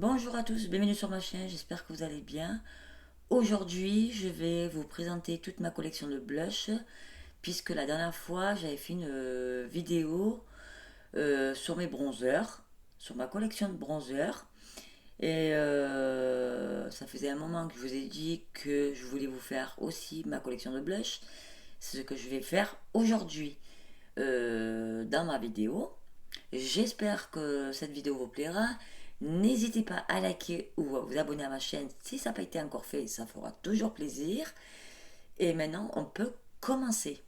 Bonjour à tous, bienvenue sur ma chaîne, j'espère que vous allez bien. Aujourd'hui, je vais vous présenter toute ma collection de blush, puisque la dernière fois, j'avais fait une vidéo sur mes bronzers, sur ma collection de bronzers. Et ça faisait un moment que je vous ai dit que je voulais vous faire aussi ma collection de blush. C'est ce que je vais faire aujourd'hui dans ma vidéo. J'espère que cette vidéo vous plaira. N'hésitez pas à liker ou à vous abonner à ma chaîne si ça n'a pas été encore fait, ça fera toujours plaisir. Et maintenant, on peut commencer.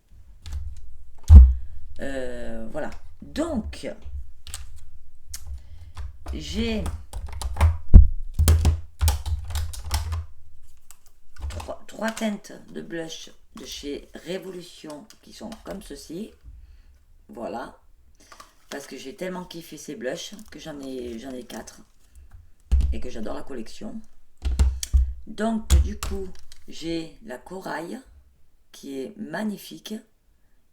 Voilà. Donc, j'ai trois teintes de blush de chez Révolution qui sont comme ceci. Voilà. Parce que j'ai tellement kiffé ces blushs que j'en ai 4 et que j'adore la collection. Donc du coup, j'ai la corail qui est magnifique,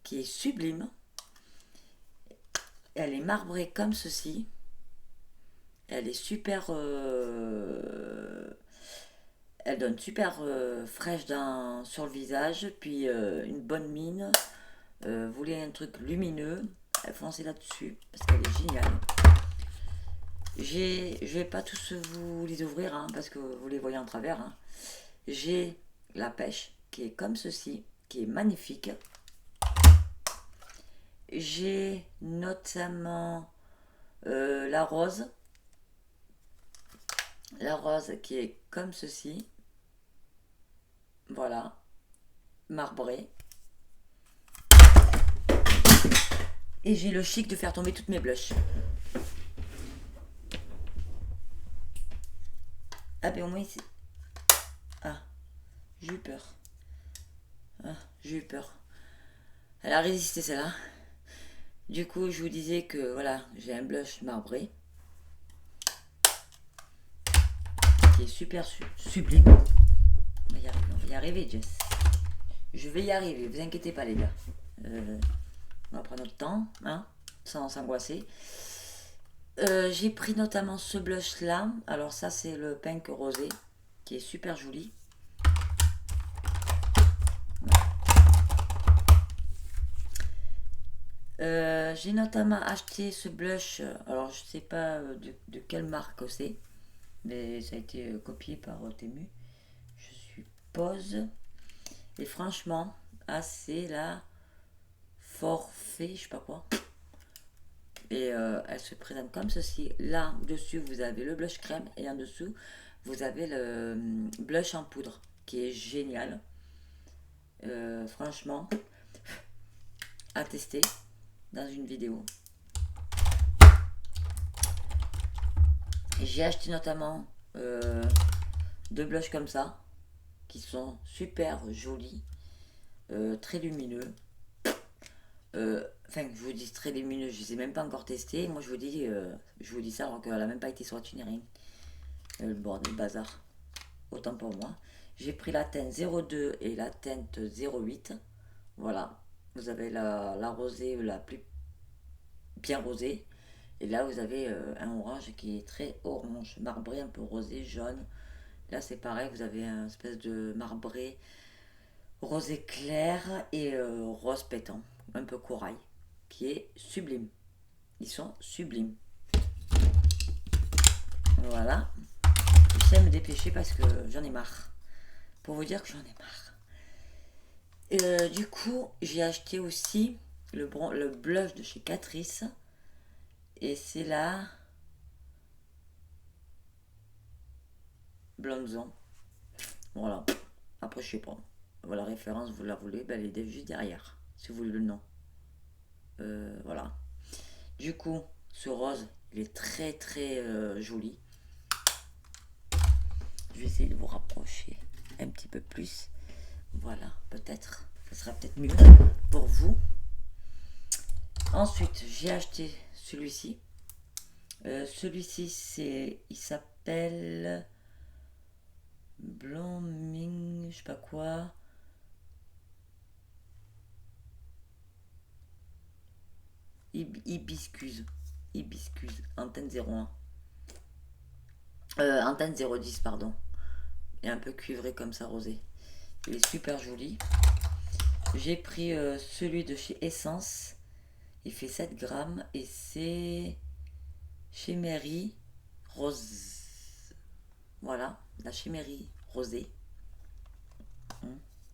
qui est sublime. Elle est marbrée comme ceci. Elle est super... elle donne super fraîche sur le visage. Puis une bonne mine. Vous voulez un truc lumineux, foncez là-dessus parce qu'elle est géniale. Je vais pas tous vous les ouvrir hein, parce que vous les voyez en travers. Hein. J'ai la pêche qui est comme ceci, qui est magnifique. J'ai notamment la rose qui est comme ceci, voilà, marbrée. Et j'ai le chic de faire tomber toutes mes blushs. Ah ben au moins ici. Ah, j'ai eu peur. Ah, j'ai eu peur. Elle a résisté celle-là. Du coup, je vous disais que voilà, j'ai un blush marbré qui est super sublime. On va y arriver, Jess. Je vais y arriver, vous inquiétez pas les gars. On va prendre notre temps, hein, sans s'angoisser. J'ai pris notamment ce blush là. Alors ça c'est le pink rosé qui est super joli. J'ai notamment acheté ce blush. Alors je sais pas de quelle marque c'est, mais ça a été copié par Temu. Je suppose. Et franchement, c'est la forfait, je sais pas quoi. Et elle se présente comme ceci. Là dessus vous avez le blush crème et en dessous vous avez le blush en poudre qui est génial. Franchement, à tester dans une vidéo. J'ai acheté notamment deux blushs comme ça qui sont super jolis, très lumineux. Enfin, je vous dis très lumineux, je ne les ai même pas encore testés. Moi, je vous dis ça alors qu'elle n'a même pas été sur Tuning. Le bordel bazar. Autant pour moi. J'ai pris la teinte 02 et la teinte 08. Voilà. Vous avez la rosée la plus bien rosée. Et là, vous avez un orange qui est très orange, marbré, un peu rosé, jaune. Là, c'est pareil, vous avez un espèce de marbré rosé clair et rose pétant, un peu corail, qui est sublime. Ils sont sublimes. Voilà. Je sais me dépêcher parce que j'en ai marre. Pour vous dire que j'en ai marre. Du coup, j'ai acheté aussi le blush de chez Catrice. Et c'est là Blonzon. Voilà. Après, je sais pas. Voilà, la référence, vous la voulez, ben, elle est juste derrière. Si vous voulez le nom. Voilà. Du coup, ce rose, il est très très joli. Je vais essayer de vous rapprocher un petit peu plus. Voilà, peut-être. Ça sera peut-être mieux pour vous. Ensuite, j'ai acheté celui-ci. Celui-ci, il s'appelle Blooming, je sais pas quoi. Hibiscus. Hibiscus, antenne 01. Antenne 010, pardon. Et un peu cuivré comme ça, rosé. Il est super joli. J'ai pris celui de chez Essence. Il fait 7 grammes et c'est Chimérie Rose. Voilà, la Chimérie rosée.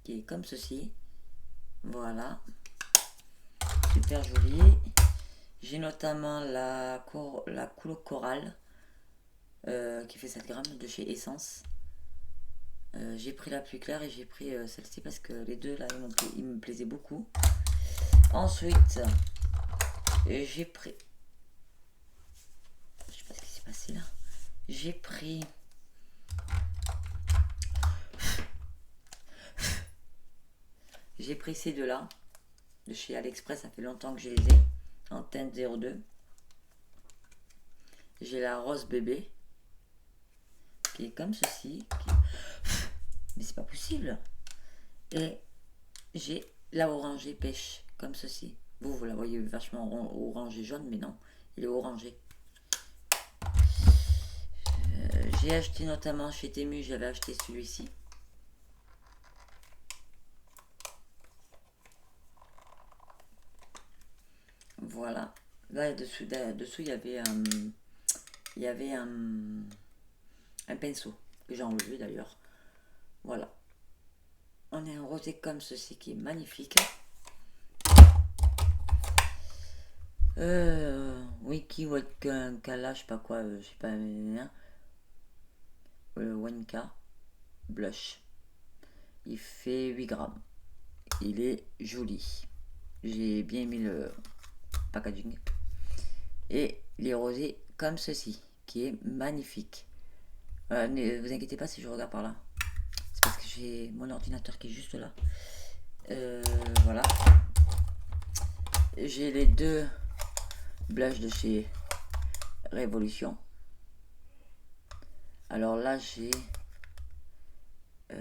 Qui est comme ceci. Voilà, super joli. J'ai notamment la couleur corale qui fait 7 grammes de chez Essence. J'ai pris la plus claire et j'ai pris celle-ci parce que les deux là ils me plaisaient beaucoup. Ensuite, j'ai pris. Je sais pas ce qui s'est passé là. J'ai pris. J'ai pris ces deux-là de chez AliExpress, ça fait longtemps que je les ai. En teinte 02. J'ai la rose bébé qui est comme ceci. Mais c'est pas possible. Et j'ai la orangée pêche comme ceci. Vous la voyez vachement orangé jaune, mais non, il est orangé. J'ai acheté notamment chez Temu, j'avais acheté celui-ci. Voilà. Là, dessous, il y avait un pinceau que j'ai enlevé d'ailleurs. Voilà. On a un rosé comme ceci qui est magnifique. Wiki Wakala, je sais pas quoi, je sais pas. Wanka blush. Il fait 8 grammes. Il est joli. J'ai bien aimé le packaging. Et les rosés comme ceci, qui est magnifique. Ne vous inquiétez pas si je regarde par là. C'est parce que j'ai mon ordinateur qui est juste là. Voilà. J'ai les deux blushs de chez Révolution. Alors là, j'ai... je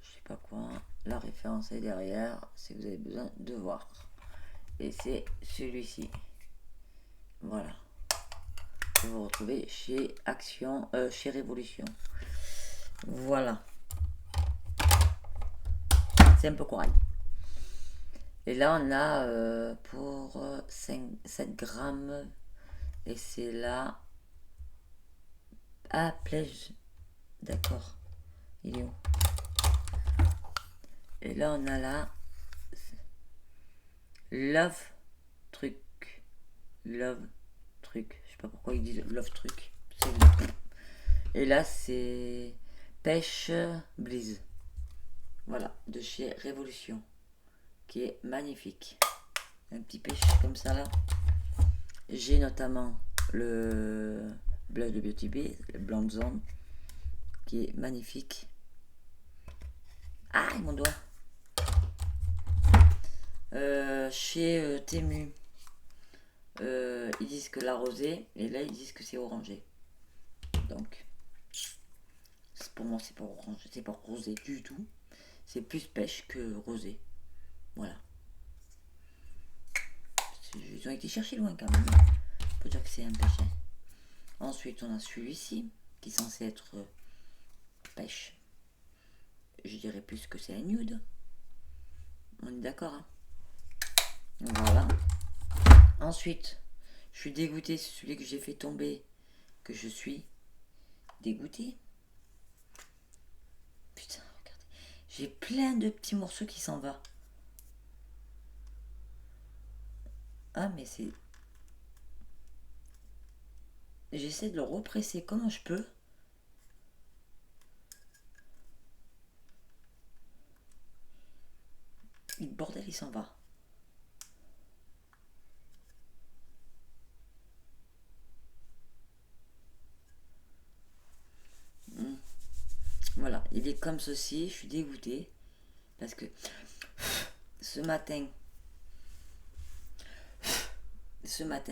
sais pas quoi. La référence est derrière, si vous avez besoin de voir. Et c'est celui-ci. Voilà. Que vous retrouvez chez Action, chez Révolution. Voilà. C'est un peu corail. Et là, on a pour 7 grammes. Et c'est là. Ah, plège. D'accord. Il est où? Et là, on a là. Love truc. Love truc. Je sais pas pourquoi ils disent love truc. Et là, c'est pêche Bliss. Voilà, de chez Révolution. Qui est magnifique. Un petit pêche comme ça là. J'ai notamment le blush de Beauty Bay, le Blonde Zone, qui est magnifique. Ah, mon doigt. Chez Temu, ils disent que la rosée, et là ils disent que c'est orangé. Donc, pour moi c'est pas orange, c'est pas rosé du tout. C'est plus pêche que rosé. Voilà. Ils ont été chercher loin quand même. On peut dire que c'est un pêche. Ensuite, on a celui-ci, qui est censé être pêche. Je dirais plus que c'est un nude. On est d'accord, hein? Voilà. Ensuite, je suis dégoûtée, c'est celui que j'ai fait tomber, que je suis dégoûtée. Putain, regardez. J'ai plein de petits morceaux qui s'en vont. Ah, mais c'est... J'essaie de le represser comment je peux. Le bordel, il s'en va. Voilà, il est comme ceci, je suis dégoûtée. Parce que ce matin,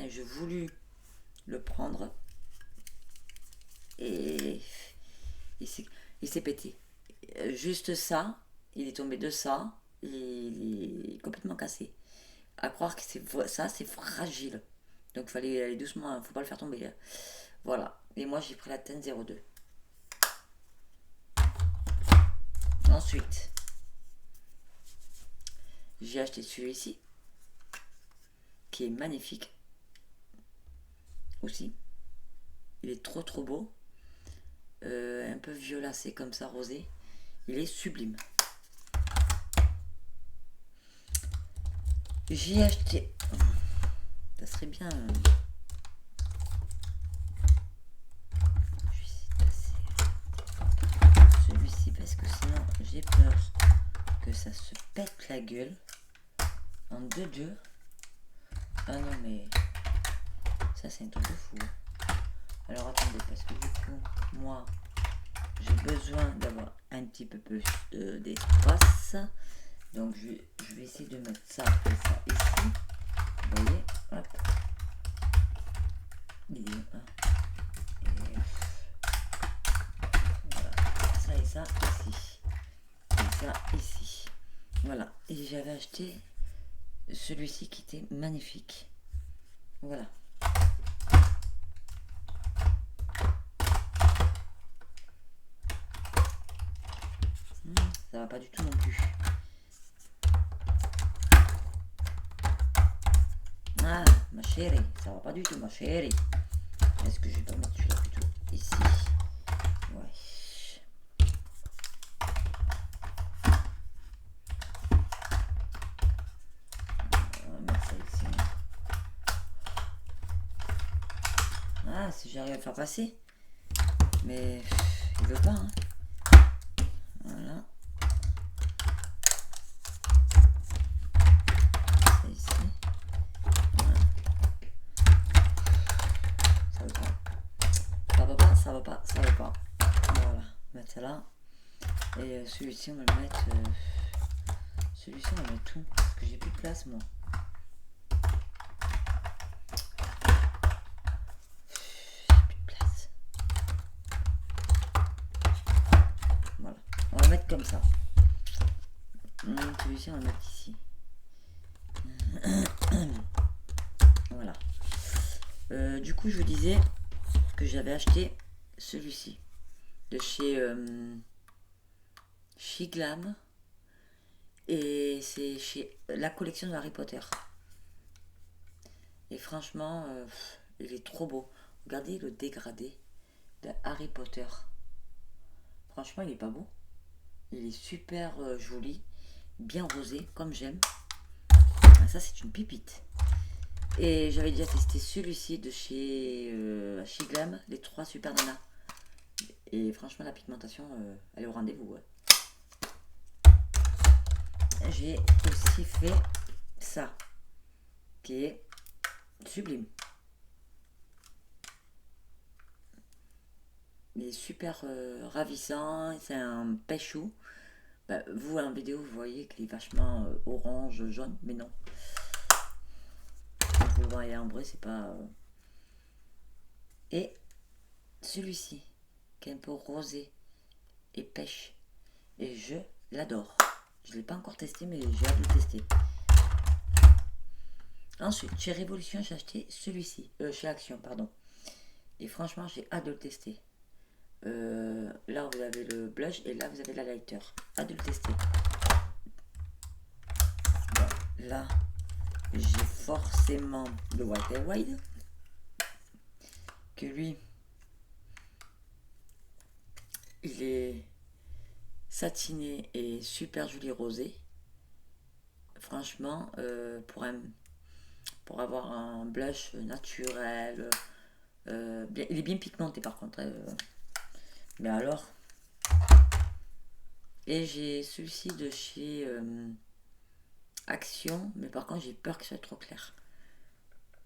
j'ai voulu le prendre. Et il s'est pété. Juste ça, il est tombé de ça. Il est complètement cassé. À croire que ça, c'est fragile. Donc il fallait aller doucement, faut pas le faire tomber. Voilà. Et moi j'ai pris la teinte 02. Ensuite, j'ai acheté celui-ci, qui est magnifique aussi. Il est trop beau. Un peu violacé comme ça, rosé. Il est sublime. J'ai acheté... Ça serait bien... Celui-ci parce que sinon j'ai peur que ça se pète la gueule. En 2-2. Ah non mais... Ça c'est un truc de fou. Alors attendez, parce que du coup, moi, j'ai besoin d'avoir un petit peu plus d'espace. Donc je vais essayer de mettre ça et ça ici. Vous voyez, hop. Et voilà, ça et ça ici. Et ça ici. Voilà. Et j'avais acheté celui-ci qui était magnifique. Voilà. Ça va pas du tout non plus. Ah, ma chérie, ça va pas du tout, ma chérie. Est-ce que je vais pas mettre celui-là plutôt ici? Ouais. On va mettre ça ici. Ah, si j'arrive à le faire passer. Mais il veut pas, hein. Voilà. Ça ici. Voilà. Ça veut pas. Ça va pas, ça va pas, ça va pas. Voilà. Mettre ça là. Et celui-ci, on va le mettre. Celui-ci, on va mettre tout. Parce que j'ai plus de place, moi. J'ai plus de place. Voilà. On va mettre comme ça. Celui-ci, on va le mettre ici. Voilà. Du coup, je vous disais que j'avais acheté celui-ci de chez Shiglam. Et c'est chez la collection de Harry Potter. Et franchement, il est trop beau. Regardez le dégradé de Harry Potter. Franchement, il est pas beau. Il est super joli, bien rosé, comme j'aime. Ah, ça, c'est une pépite. Et j'avais déjà testé celui-ci de chez Shiglam, les 3 super nanas. Et franchement, la pigmentation, elle est au rendez-vous. Ouais. J'ai aussi fait ça, qui est sublime. Il est super ravissant, c'est un pêchou. Bah, vous en vidéo vous voyez qu'il est vachement orange, jaune, mais non. Quand vous le voyez en vrai, c'est pas... Et celui-ci, qui est un peu rosé et pêche. Et je l'adore. Je ne l'ai pas encore testé, mais j'ai hâte de le tester. Ensuite, chez Révolution, j'ai acheté celui-ci. Chez Action, pardon. Et franchement, j'ai hâte de le tester. Là, vous avez le blush et là, vous avez la lighter. Hâte de le tester. Bon, là, j'ai forcément le White and Wild. Que lui, il est satiné et super joli rosé. Franchement, pour avoir un blush naturel, il est bien pigmenté par contre. Mais alors, et j'ai celui-ci de chez Action, mais par contre j'ai peur que ce soit trop clair.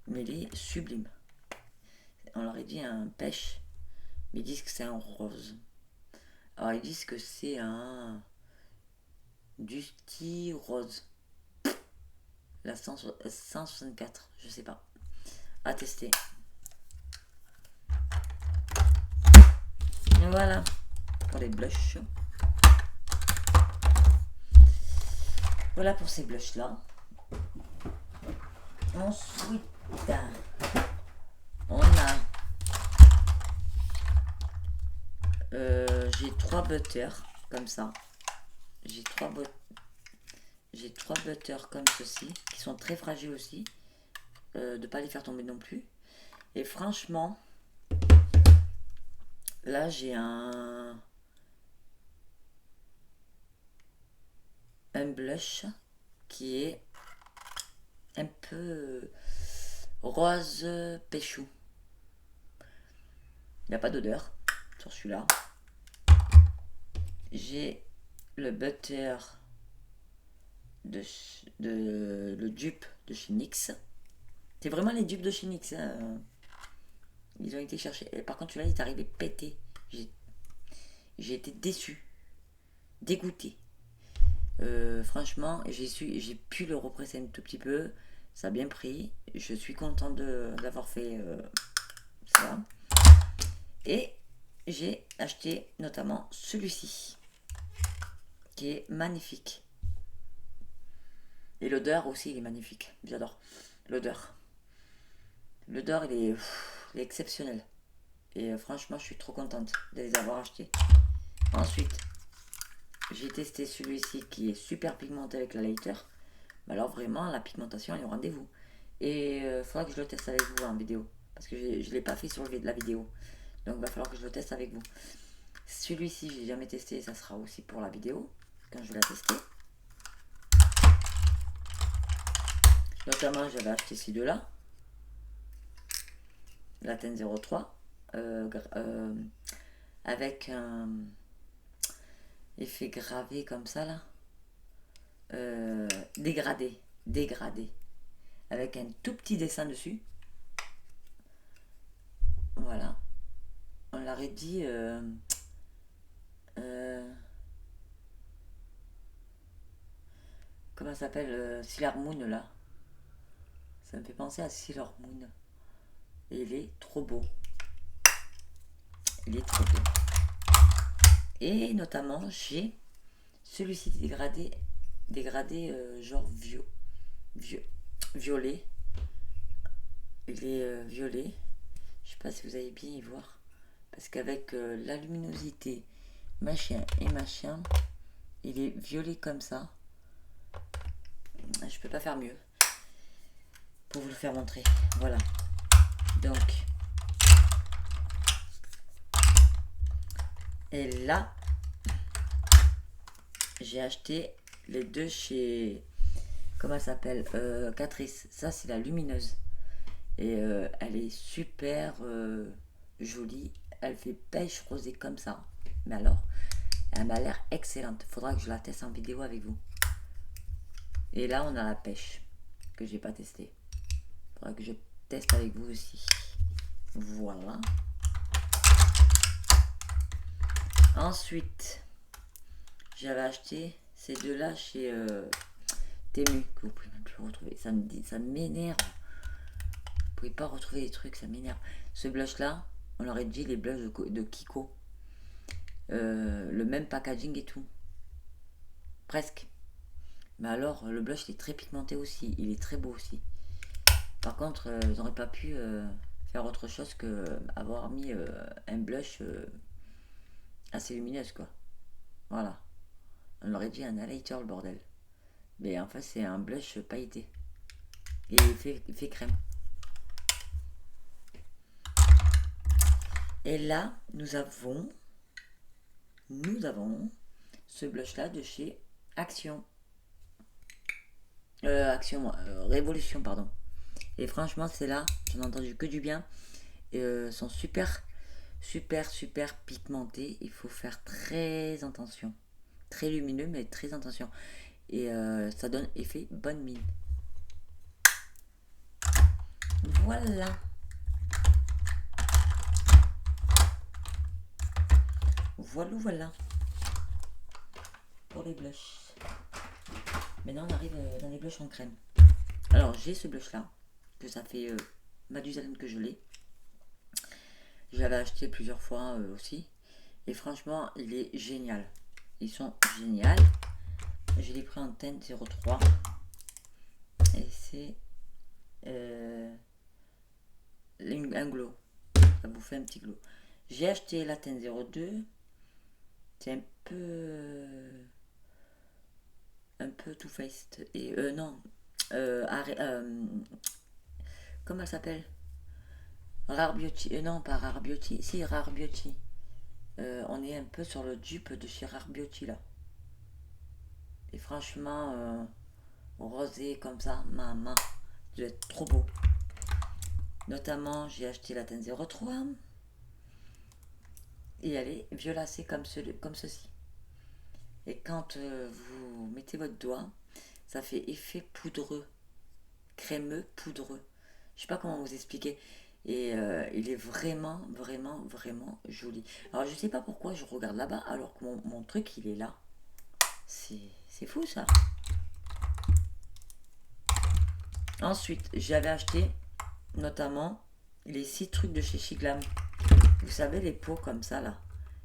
Mais il est sublime. On leur a dit un pêche, mais ils disent que c'est un rose. Alors ils disent que c'est un Dusty Rose. La 164, je sais pas. À tester. Voilà pour les blushs. Voilà pour ces blushs là. Ensuite, on a J'ai 3 butters comme ça. J'ai trois butters comme ceci, qui sont très fragiles aussi. De ne pas les faire tomber non plus. Et franchement, là j'ai un blush qui est un peu rose péchou. Il n'y a pas d'odeur sur celui-là. J'ai le butter le dupe de chez NYX. C'est vraiment les dupes de chez NYX. Hein. Ils ont été cherchés. Et par contre, celui-là, il est arrivé pété. J'ai été déçu, dégoûté. Franchement, j'ai pu le represser un tout petit peu. Ça a bien pris. Je suis contente d'avoir fait ça. Et j'ai acheté notamment celui-ci, qui est magnifique. Et l'odeur aussi, il est magnifique. J'adore l'odeur. L'odeur, il est exceptionnel. Et franchement, je suis trop contente de les avoir achetés. Ensuite, j'ai testé celui-ci qui est super pigmenté avec la lighter. Mais alors vraiment, la pigmentation, elle est au rendez-vous. Et il faudra que je le teste avec vous en vidéo. Parce que je ne l'ai pas fait sur la vidéo. Donc il va falloir que je le teste avec vous. Celui-ci, je l'ai jamais testé. Ça sera aussi pour la vidéo. Quand je vais la tester. Notamment, j'avais acheté ces deux-là. La Ten 03. Avec un effet gravé comme ça là. Dégradé. Avec un tout petit dessin dessus. Voilà. On l'aurait dit comment ça s'appelle Sailor Moon là. Ça me fait penser à Sailor Moon. Et il est trop beau. Il est trop beau. Et notamment j'ai celui-ci dégradé genre violet. Il est violet. Je sais pas si vous allez bien y voir. Parce qu'avec la luminosité, machin, il est violet comme ça. Je peux pas faire mieux. Pour vous le faire montrer. Voilà. Donc. Et là, j'ai acheté les deux chez... Comment elle s'appelle Catrice. Ça, c'est la lumineuse. Et elle est super jolie. Elle fait pêche rosée comme ça. Mais alors, elle m'a l'air excellente. Faudra que je la teste en vidéo avec vous. Et là, on a la pêche que j'ai pas testée. Faudra que je teste avec vous aussi. Voilà. Ensuite, j'avais acheté ces deux-là chez Temu, que vous pouvez même plus retrouver. Ça m'énerve. Vous pouvez pas retrouver les trucs, ça m'énerve. Ce blush-là, on aurait dit les blushs de Kiko. Le même packaging et tout. Presque. Mais alors, le blush, il est très pigmenté aussi. Il est très beau aussi. Par contre, ils n'auraient pas pu faire autre chose que avoir mis un blush assez lumineuse, quoi. Voilà. On aurait dit un highlighter, le bordel. Mais en fait, c'est un blush pailleté. Et il fait crème. Et là, nous avons ce blush-là de chez Action. Révolution, pardon. Et franchement, c'est là, j'en ai entendu que du bien. Et sont super pigmentés. Il faut faire très attention. Très lumineux, mais très attention. Et ça donne effet bonne mine. Voilà. Voilà. Pour les blushs. Maintenant, on arrive dans les blushs en crème. Alors, j'ai ce blush-là, que ça fait Mathusalem que je l'ai. J'avais acheté plusieurs fois aussi. Et franchement, il est génial. Ils sont géniaux. Je l'ai pris en teinte 03. Et c'est un glow. Ça vous fait un petit glow. J'ai acheté la teinte 02. C'est un peu Too Faced. Et non, comment elle s'appelle? Rare Beauty. Non, pas Rare Beauty. Si, Rare Beauty. On est un peu sur le dupe de chez Rare Beauty là. Et franchement, rosé comme ça, maman, ça doit être trop beau. Notamment, j'ai acheté la teinte 03 et elle est violacée comme ceci. Et quand vous mettez votre doigt, ça fait effet poudreux, crémeux, poudreux. Je sais pas comment vous expliquer. Et il est vraiment, vraiment, vraiment joli. Alors je sais pas pourquoi je regarde là-bas alors que mon truc il est là. C'est fou ça. Ensuite, j'avais acheté notamment les 6 trucs de chez Shiglam. Vous savez, les pots comme ça là.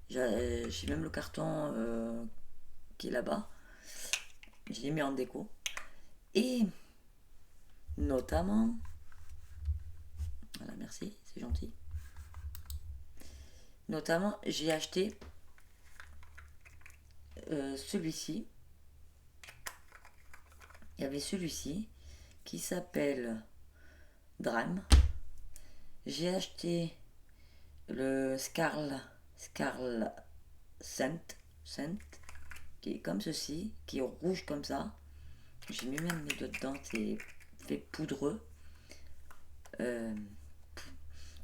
J'ai même le carton qui est là-bas. Je l'ai mis en déco. Et notamment, voilà, merci, c'est gentil. Notamment, j'ai acheté celui-ci. Il y avait celui-ci qui s'appelle Drame. J'ai acheté le Scarl Scent, qui est comme ceci, qui est rouge comme ça. J'ai mis même mes doigts dedans, c'est fait poudreux.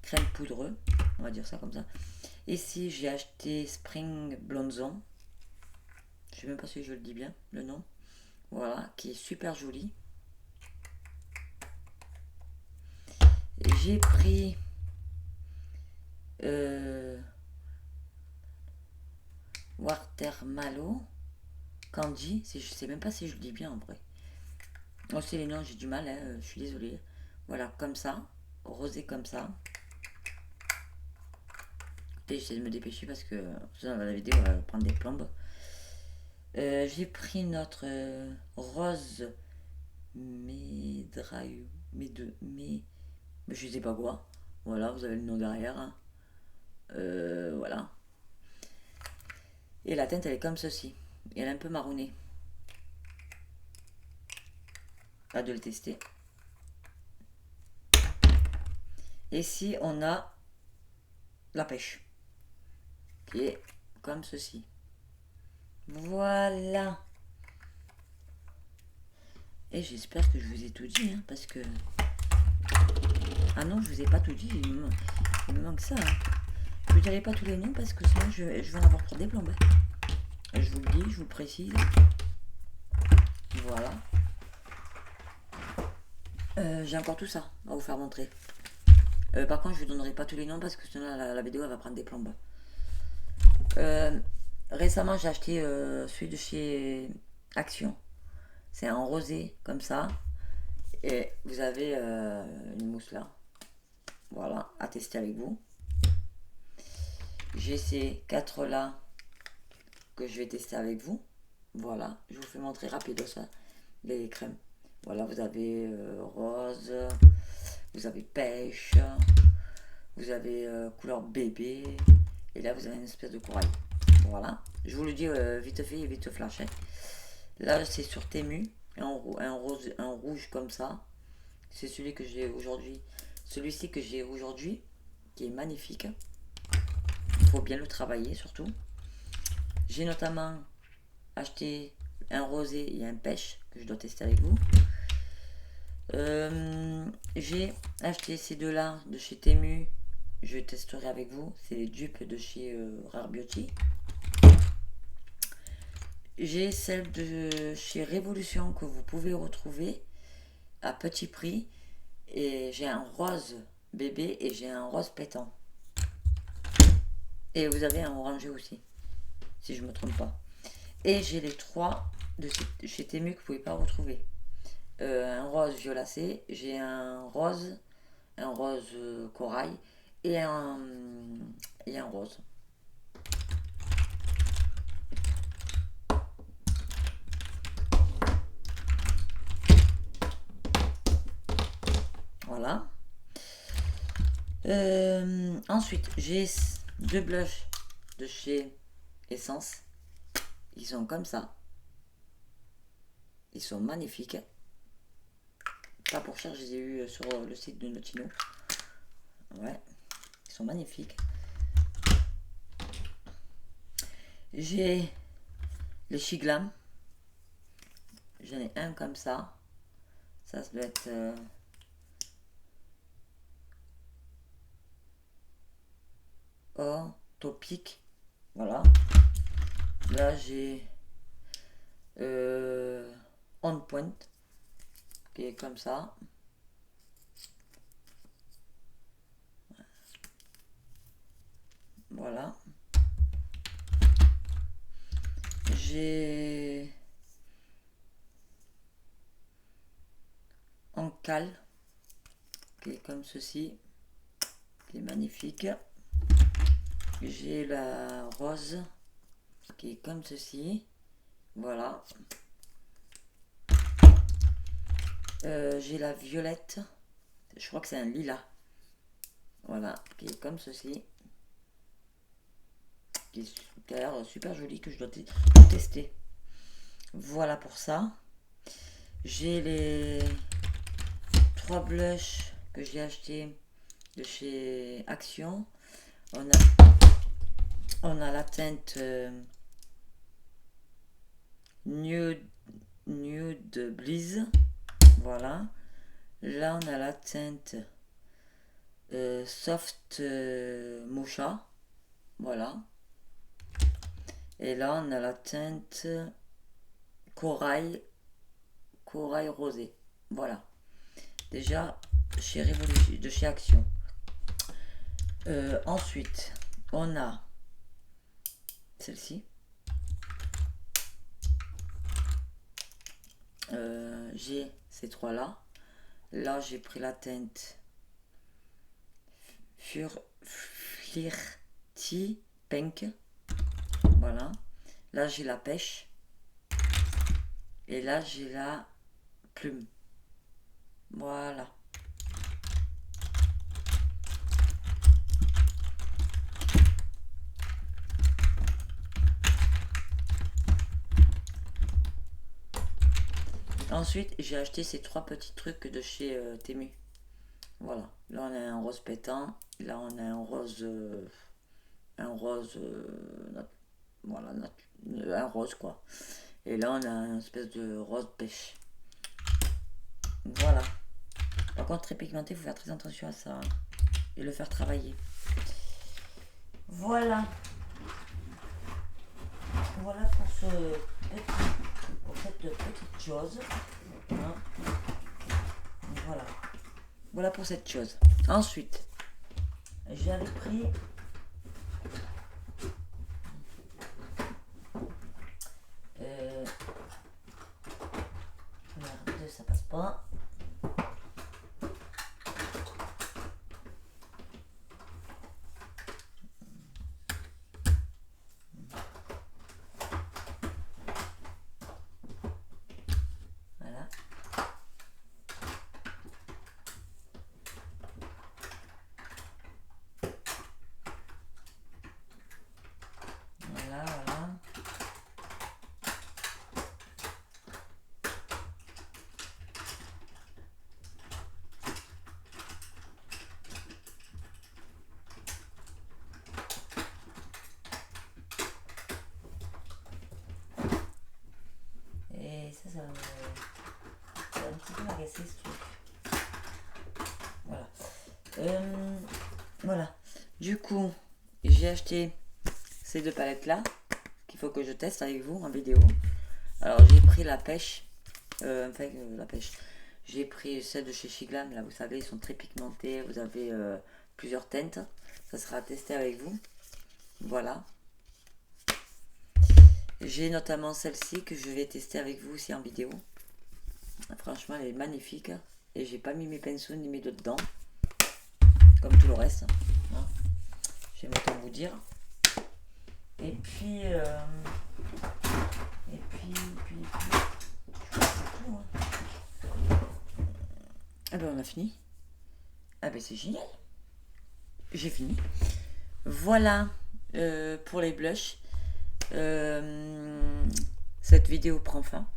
Crème poudreux, on va dire ça comme ça. Ici, j'ai acheté Spring Blonzon. Je sais même pas si je le dis bien, le nom. Voilà, qui est super joli. J'ai pris Watermalo Candy. Je sais même pas si je le dis bien en vrai. Oh, c'est les noms, j'ai du mal, hein, je suis désolée. Voilà, comme ça, rosé comme ça. Et j'essaie de me dépêcher parce que sinon la vidéo va prendre des plombes. J'ai pris notre rose médrailleux, je sais pas quoi. Voilà, vous avez le nom derrière. Hein. Voilà. Et la teinte, elle est comme ceci. Et elle est un peu marronnée. Pas de le tester. Et ici, on a la pêche. Qui est comme ceci. Voilà. Et j'espère que je vous ai tout dit, hein, parce que... Ah non, je vous ai pas tout dit, il me manque ça. Hein. Je vous dirai pas tous les noms parce que sinon je vais en avoir pour des plombes. Je vous le dis, je vous le précise. Voilà. J'ai encore tout ça à vous faire montrer. Par contre, je vous donnerai pas tous les noms parce que sinon la vidéo elle va prendre des plombes. Récemment, j'ai acheté celui de chez Action. C'est un rosé comme ça. Et vous avez une mousse là. Voilà, à tester avec vous. J'ai ces 4 là que je vais tester avec vous. Voilà, je vous fais montrer rapidement ça. Les crèmes. Voilà, vous avez rose, vous avez pêche, vous avez couleur bébé. Et là, vous avez une espèce de corail. Voilà, je vous le dis vite fait et vite flash. Hein. Là, c'est sur Temu, un rouge comme ça. C'est celui que j'ai aujourd'hui. Celui-ci que j'ai aujourd'hui, qui est magnifique. Il faut bien le travailler surtout. J'ai notamment acheté un rosé et un pêche que je dois tester avec vous. J'ai acheté ces deux-là de chez Temu. Je testerai avec vous. C'est les dupes de chez Rare Beauty. J'ai celle de chez Révolution que vous pouvez retrouver à petit prix. Et j'ai un rose bébé et j'ai un rose pétant. Et vous avez un orangé aussi, si je ne me trompe pas. Et j'ai les 3 de chez Temu que vous ne pouvez pas retrouver. Un rose violacé, j'ai un rose corail et un rose. Voilà. Ensuite, j'ai 2 blushs de chez Essence. Ils sont comme ça. Ils sont magnifiques. Pas pour cher, je les ai eu sur le site de Notino. Ouais, ils sont magnifiques. J'ai le Shiglam. J'en ai un comme ça. Ça doit être... or, topique. Voilà. Là, j'ai... on point. Qui est comme ça. Voilà. J'ai en cale qui est comme ceci, qui est magnifique. J'ai la rose qui est comme ceci. Voilà. J'ai la violette. Je crois que c'est un lilas. Voilà, qui est comme ceci. Qui a l'air super joli, que je dois tester. Voilà pour ça. J'ai les 3 blushs que j'ai acheté de chez Action. On a la teinte Nude Bliss. Voilà. Là, on a la teinte Soft Mocha. Voilà. Et là, on a la teinte Corail Rosé. Voilà. Déjà, chez Révolution, de chez Action. Ensuite, on a celle-ci. J'ai ces trois-là. Là, j'ai pris la teinte Flirty Pink. Voilà. Là, j'ai la pêche. Et là, j'ai la plume. Voilà. Ensuite, j'ai acheté ces 3 petits trucs de chez Temu. Voilà. Là, on a un rose pétant. Là, on a un rose... voilà, un rose, quoi. Et là, on a une espèce de rose pêche. Voilà. Par contre, très pigmenté, il faut faire très attention à ça. Hein, et le faire travailler. Voilà. Voilà pour cette petite chose. Hein. Voilà. Voilà pour cette chose. Ensuite, j'avais pris merde, ça passe pas. Voilà. Voilà, voilà. Et ça va un petit peu m'agacer ce truc. Voilà. Voilà. Du coup, j'ai acheté ces 2 palettes là qu'il faut que je teste avec vous en vidéo. Alors j'ai pris la pêche, la pêche. J'ai pris celle de chez Shiglam, là vous savez, ils sont très pigmentés, vous avez plusieurs teintes. Ça sera testé avec vous. Voilà. J'ai notamment celle-ci que je vais tester avec vous aussi en vidéo. Franchement, elle est magnifique. Et j'ai pas mis mes pinceaux ni mes doigts dedans. Comme tout le reste. Hein. J'aime autant vous dire. Et puis, je crois que c'est tout. Hein. Ah ben on a fini. Ah ben c'est génial. J'ai fini. Voilà pour les blushs. cette vidéo prend fin.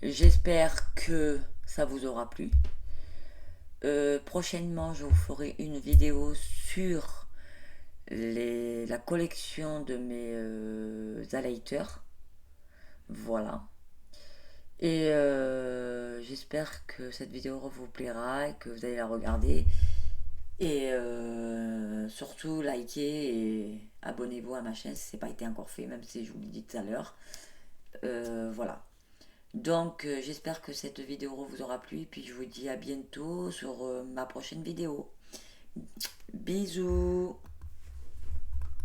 J'espère que ça vous aura plu. Prochainement, je vous ferai une vidéo sur la collection de mes highlighters. Voilà. Et j'espère que cette vidéo vous plaira et que vous allez la regarder. Et surtout, likez et abonnez-vous à ma chaîne si ce n'est pas été encore fait, même si je vous l'ai dit tout à l'heure. Voilà. Donc, j'espère que cette vidéo vous aura plu. Et puis, je vous dis à bientôt sur ma prochaine vidéo. Bisous!